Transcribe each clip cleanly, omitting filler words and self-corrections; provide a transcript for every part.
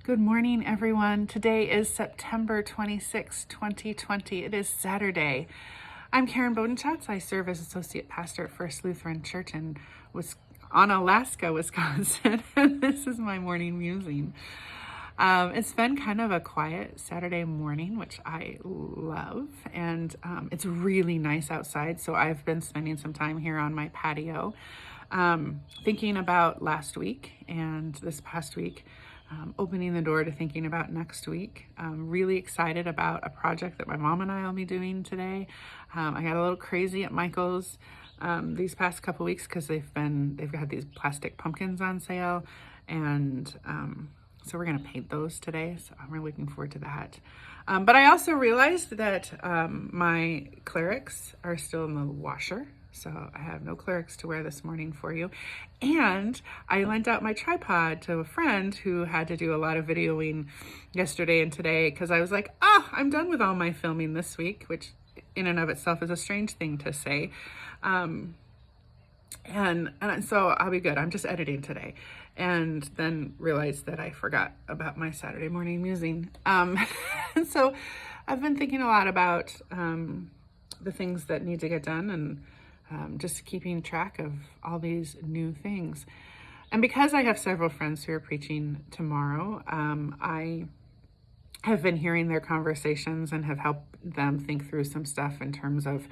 Good morning, everyone. Today is September 26, 2020. It is Saturday. I'm Karen Bodenschatz. I serve as Associate Pastor at First Lutheran Church in Onalaska, Wisconsin. And this is my morning musing. It's been kind of a quiet Saturday morning, which I love. And it's really nice outside. So I've been spending some time here on my patio, thinking about last week and this past week. Opening the door to thinking about next week. I'm really excited about a project that my mom and I will be doing today. I got a little crazy at Michael's these past couple weeks because they've got these plastic pumpkins on sale, and so we're gonna paint those today. So I'm really looking forward to that. But I also realized that my clerics are still in the washer. So I have no clerics to wear this morning for you. And I lent out my tripod to a friend who had to do a lot of videoing yesterday and today because I was like, I'm done with all my filming this week, which in and of itself is a strange thing to say. And so I'll be good. I'm just editing today. And then realized that I forgot about my Saturday morning musing. And so I've been thinking a lot about the things that need to get done and just keeping track of all these new things. And because I have several friends who are preaching tomorrow, I have been hearing their conversations and have helped them think through some stuff in terms of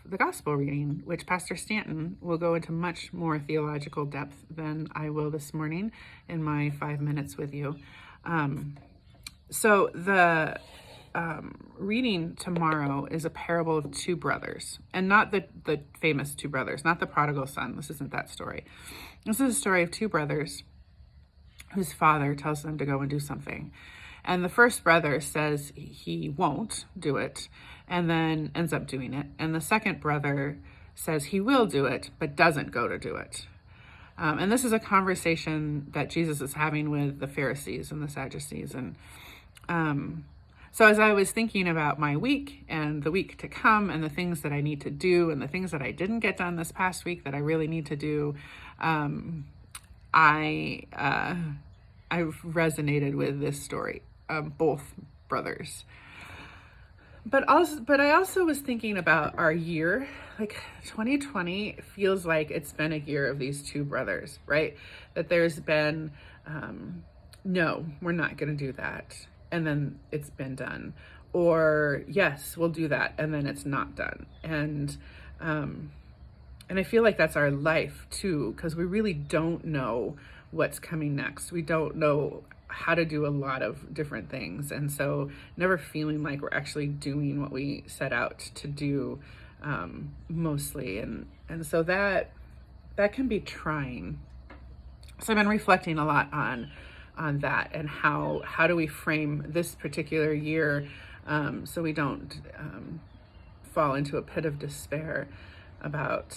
the gospel reading, which Pastor Stanton will go into much more theological depth than I will this morning in my 5 minutes with you. So the reading tomorrow is a parable of two brothers, and not the famous two brothers, not the prodigal son. This isn't that story. This is a story of two brothers whose father tells them to go and do something. And the first brother says he won't do it and then ends up doing it. And the second brother says he will do it, but doesn't go to do it. And this is a conversation that Jesus is having with the Pharisees and the Sadducees. And so as I was thinking about my week and the week to come and the things that I need to do and the things that I didn't get done this past week that I really need to do, I resonated with this story of both brothers. But I also was thinking about our year. Like 2020 feels like it's been a year of these two brothers, right? That there's been, no, we're not going to do that. And then it's been done. Or yes, we'll do that. And then it's not done. And I feel like that's our life too, because we really don't know what's coming next. We don't know how to do a lot of different things. And so never feeling like we're actually doing what we set out to do mostly. And so that can be trying. So I've been reflecting a lot on that and how do we frame this particular year so we don't fall into a pit of despair about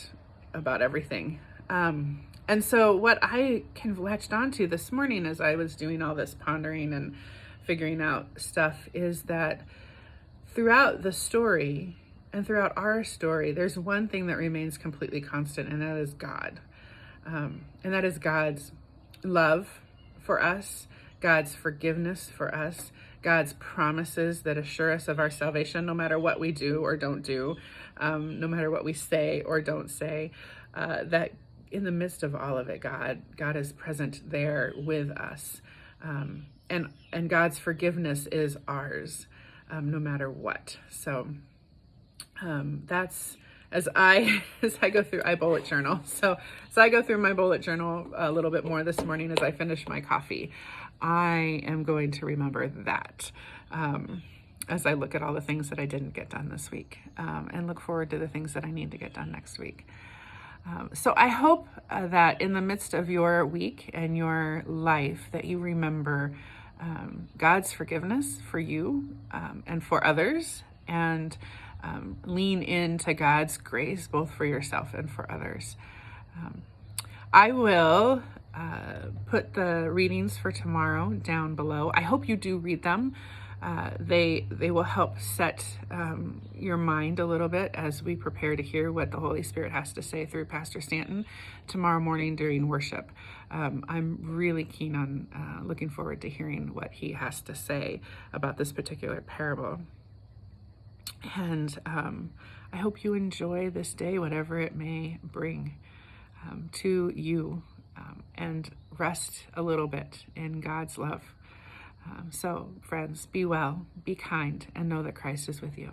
everything. And so what I kind of latched onto this morning as I was doing all this pondering and figuring out stuff is that throughout the story and throughout our story, there's one thing that remains completely constant, and that is God. And that is God's love for us, God's forgiveness for us, God's promises that assure us of our salvation no matter what we do or don't do, no matter what we say or don't say, that in the midst of all of it, God is present there with us. And God's forgiveness is ours, no matter what. So that's, as I go through, I bullet journal. So I go through my bullet journal a little bit more this morning as I finish my coffee. I am going to remember that as I look at all the things that I didn't get done this week and look forward to the things that I need to get done next week. So I hope that in the midst of your week and your life that you remember God's forgiveness for you and for others, and lean into God's grace, both for yourself and for others. I will put the readings for tomorrow down below. I hope you do read them. They will help set your mind a little bit as we prepare to hear what the Holy Spirit has to say through Pastor Stanton tomorrow morning during worship. I'm really keen on looking forward to hearing what he has to say about this particular parable. And I hope you enjoy this day, whatever it may bring to you, and rest a little bit in God's love. So, friends, be well, be kind, and know that Christ is with you.